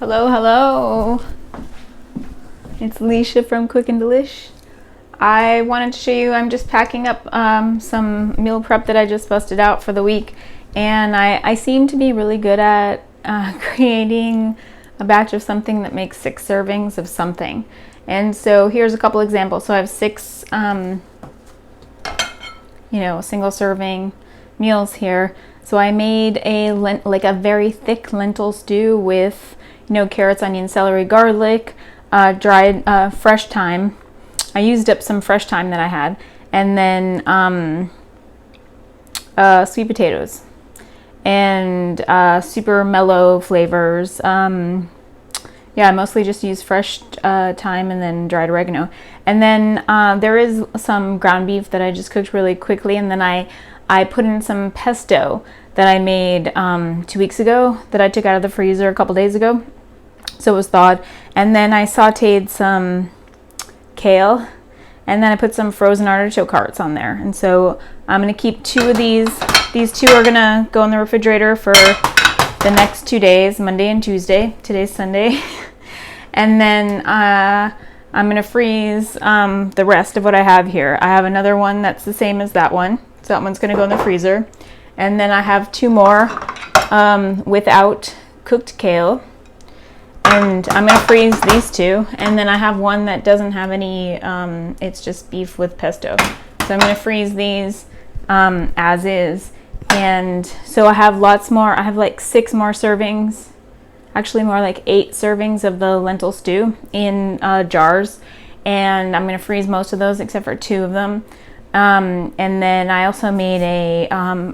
Hello, hello. It's Alicia from Quick and Delish. I wanted to show you, I'm just packing up some meal prep that I just busted out for the week, and I seem to be really good at creating a batch of something that makes 6 servings of something. And so here's a couple examples. So I have 6 single serving meals here. So I made a very thick lentil stew with carrots, onion, celery, garlic, dried fresh thyme. I used up some fresh thyme that I had, and then sweet potatoes and super mellow flavors. I mostly just use fresh thyme and then dried oregano. And then there is some ground beef that I just cooked really quickly, and then I put in some pesto that I made 2 weeks ago that I took out of the freezer a couple days ago. So it was thawed. And then I sauteed some kale, and then I put some frozen artichoke hearts on there. And so I'm going to keep 2 of these. These 2 are going to go in the refrigerator for the next 2 days, Monday and Tuesday. Today's Sunday. And then I'm going to freeze the rest of what I have here. I have another one that's the same as that one. So that one's going to go in the freezer. And then I have 2 more without cooked kale. And I'm going to freeze these 2. And then I have one that doesn't have any, it's just beef with pesto. So I'm going to freeze these as is. And so I have lots more. I have like 6 more servings. Actually more like 8 servings of the lentil stew in jars. And I'm going to freeze most of those except for 2 of them. And then I also made a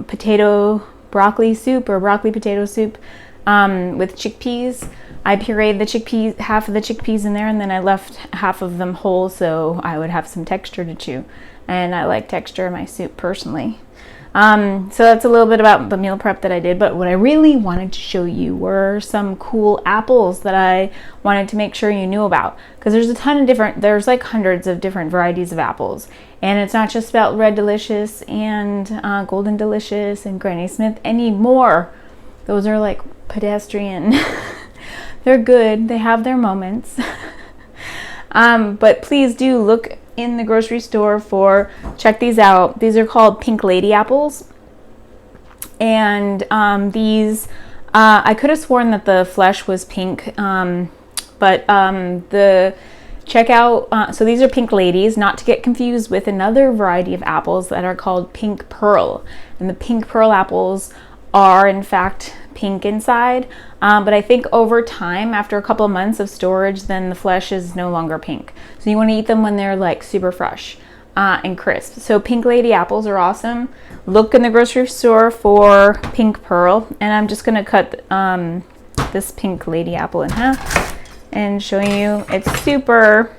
potato broccoli soup, or broccoli potato soup with chickpeas. I pureed the chickpeas, half of the chickpeas in there, and then I left half of them whole so I would have some texture to chew. And I like texture in my soup personally. So that's a little bit about the meal prep that I did, but what I really wanted to show you were some cool apples that I wanted to make sure you knew about, because there's a ton of there's like hundreds of different varieties of apples, and it's not just about Red Delicious and Golden Delicious and Granny Smith anymore. Those are like pedestrian. They're good, they have their moments. But please do look in the grocery store check these out. These are called Pink Lady apples. And these, I could have sworn that the flesh was pink, but so these are Pink Ladies, not to get confused with another variety of apples that are called Pink Pearl. And the Pink Pearl apples are in fact pink inside, but I think over time, after a couple of months of storage, then the flesh is no longer pink. So you want to eat them when they're like super fresh and crisp. So Pink Lady apples are awesome. Look in the grocery store for Pink Pearl, and I'm just going to cut this Pink Lady apple in half and show you. It's super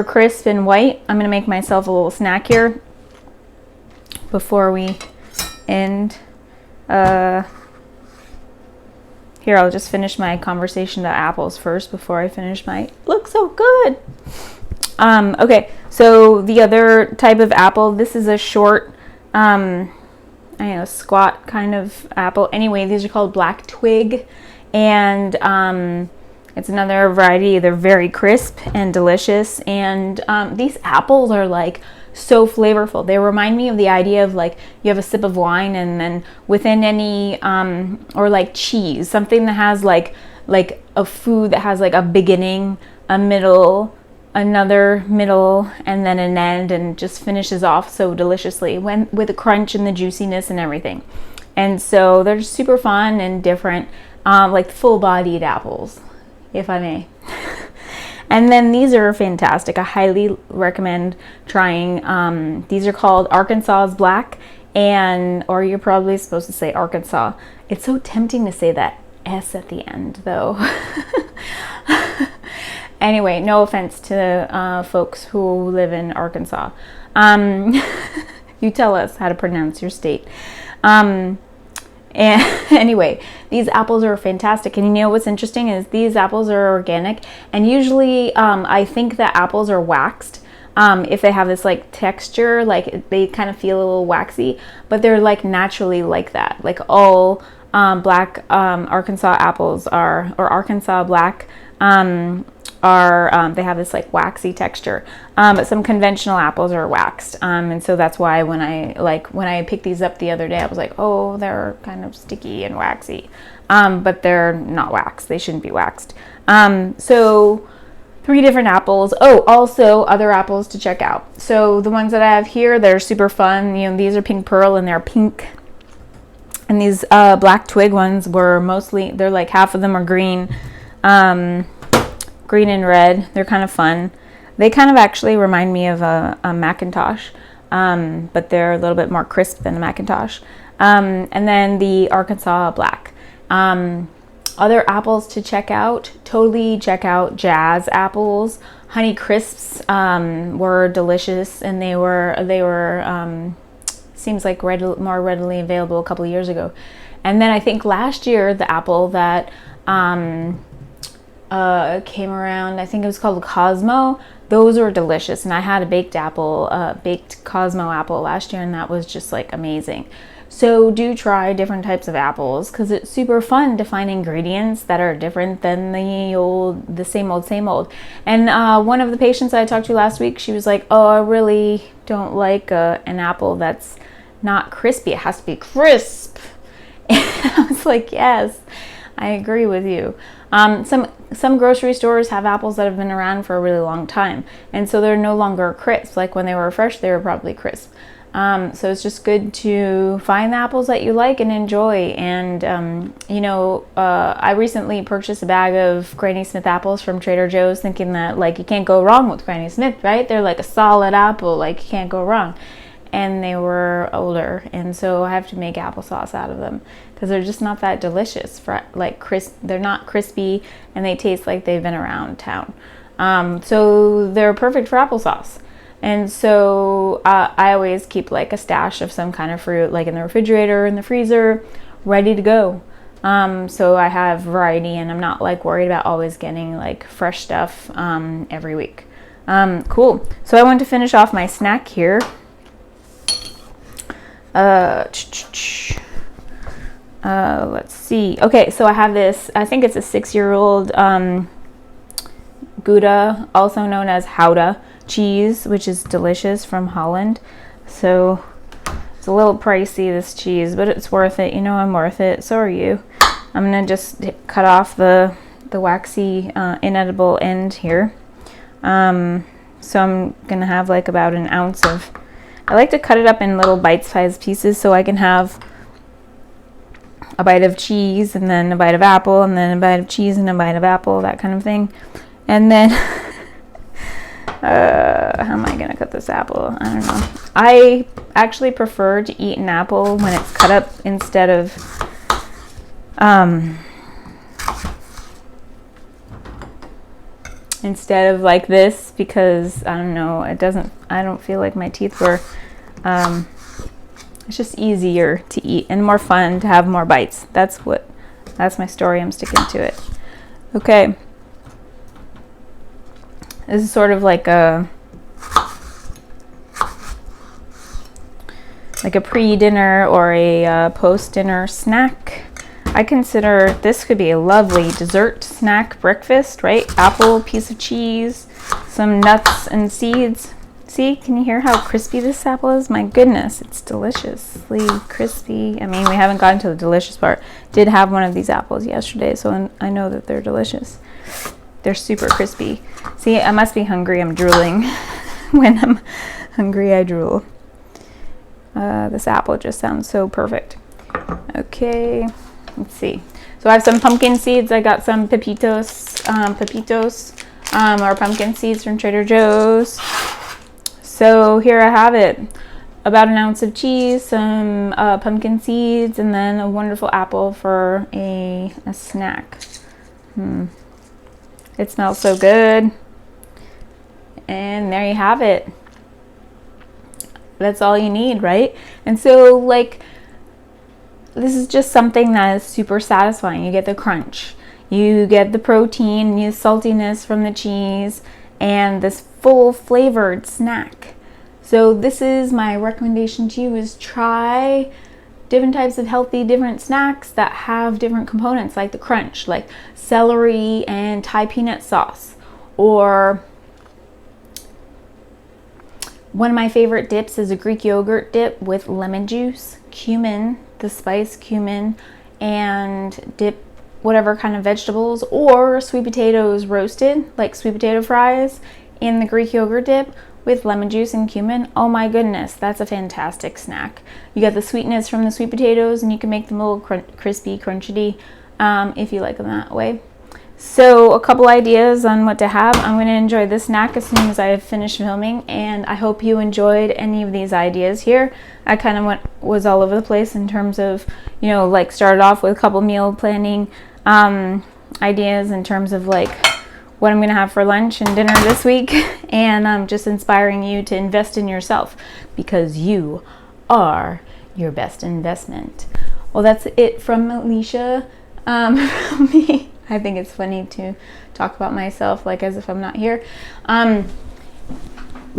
crisp and white. I'm going to make myself a little snack here before we end. Here, I'll just finish my conversation about apples first before I finish my look so good. Okay, so the other type of apple, this is a short, squat kind of apple. Anyway, these are called Black Twig, and it's another variety. They're very crisp and delicious, and these apples are like so flavorful. They remind me of the idea of like you have a sip of wine, and then within any or like cheese, something that has like a food that has like a beginning, a middle, another middle, and then an end, and just finishes off so deliciously with the crunch and the juiciness and everything. And so they're super fun and different, like full-bodied apples, if I may. And then these are fantastic. I highly recommend trying. These are called Arkansas's Black, or you're probably supposed to say Arkansas. It's so tempting to say that S at the end, though. Anyway, no offense to folks who live in Arkansas. You tell us how to pronounce your state. And anyway, these apples are fantastic. And you know what's interesting is these apples are organic. And usually I think that apples are waxed if they have this like texture, like they kind of feel a little waxy, but they're like naturally like that. Like all black Arkansas apples or Arkansas black they have this like waxy texture, but some conventional apples are waxed, and so that's why when I picked these up the other day, I was like, oh, they're kind of sticky and waxy, but they're not waxed. They shouldn't be waxed. So 3 different apples. Oh, also other apples to check out. So the ones that I have here, they're super fun. You know, these are pink pearl and they're pink. And these black twig ones were they're like half of them are green, green and red. They're kind of fun. They kind of actually remind me of a Macintosh, but they're a little bit more crisp than a Macintosh. And then the Arkansas black. Other apples to check out, totally check out Jazz apples. Honey Crisps were delicious, and they were seems like more readily available a couple of years ago. And then I think last year the apple that came around, I think it was called Cosmo. Those were delicious, and I had a baked Cosmo apple last year, and that was just like amazing. So do try different types of apples, because it's super fun to find ingredients that are different than the same old. And one of the patients I talked to last week, she was like, oh, I really don't like an apple that's not crispy. It has to be crisp. And I was like, yes, I agree with you. Some grocery stores have apples that have been around for a really long time, and so they're no longer crisp. Like when they were fresh, they were probably crisp. So it's just good to find the apples that you like and enjoy. And, I recently purchased a bag of Granny Smith apples from Trader Joe's, thinking that like you can't go wrong with Granny Smith, right? They're like a solid apple, like you can't go wrong. And they were older, and so I have to make applesauce out of them because they're just not that delicious. They're not crispy, and they taste like they've been around town. So they're perfect for applesauce. And so I always keep like a stash of some kind of fruit, like in the refrigerator, in the freezer, ready to go. So I have variety, and I'm not like worried about always getting like fresh stuff every week. Cool. So I want to finish off my snack here. Let's see. Okay, so I have this, I think it's a 6-year-old Gouda, also known as Gouda cheese, which is delicious, from Holland. So it's a little pricey, this cheese, but it's worth it. You know I'm worth it. So are you. I'm gonna just cut off the waxy inedible end here. So I'm gonna have like about an ounce of, I like to cut it up in little bite-sized pieces so I can have a bite of cheese and then a bite of apple and then a bite of cheese and a bite of apple, that kind of thing. And then how am I gonna cut this apple? I don't know. I actually prefer to eat an apple when it's cut up instead of like this, because I don't know, I don't feel like my teeth were, it's just easier to eat and more fun to have more bites. That's my story. I'm sticking to it. Okay. This is sort of like a pre-dinner or a post-dinner snack. I consider this could be a lovely dessert snack breakfast, right? Apple, piece of cheese, some nuts and seeds. See, can you hear how crispy this apple is? My goodness, it's deliciously crispy. I mean, we haven't gotten to the delicious part. Did have one of these apples yesterday, so I know that they're delicious. They're super crispy. See, I must be hungry. I'm drooling. When I'm hungry, I drool. This apple just sounds so perfect. Okay, let's see. So I have some pumpkin seeds. I got some pepitos, or pumpkin seeds from Trader Joe's. So here I have it. About an ounce of cheese, some pumpkin seeds, and then a wonderful apple for a snack. It smells so good. And there you have it. That's all you need, right? And so, like, this is just something that is super satisfying. You get the crunch, you get the protein, you saltiness from the cheese, and this full flavored snack. So this is my recommendation to you, is try different types of healthy, different snacks that have different components, like the crunch, like celery and Thai peanut sauce. Or one of my favorite dips is a Greek yogurt dip with lemon juice, cumin, the spice cumin, and dip whatever kind of vegetables, or sweet potatoes roasted, like sweet potato fries, in the Greek yogurt dip with lemon juice and cumin. Oh my goodness, that's a fantastic snack. You get the sweetness from the sweet potatoes, and you can make them a little crispy, crunchy, if you like them that way. So a couple ideas on what to have. I'm going to enjoy this snack as soon as I finish filming, and I hope you enjoyed any of these ideas here. I kind of was all over the place in terms of, you know, like started off with a couple meal planning ideas in terms of like what I'm going to have for lunch and dinner this week, and just inspiring you to invest in yourself, because you are your best investment. Well, that's it from Alicia. From me. I think it's funny to talk about myself like as if I'm not here. But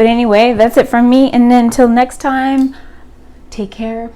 anyway, that's it from me, and then until next time, take care.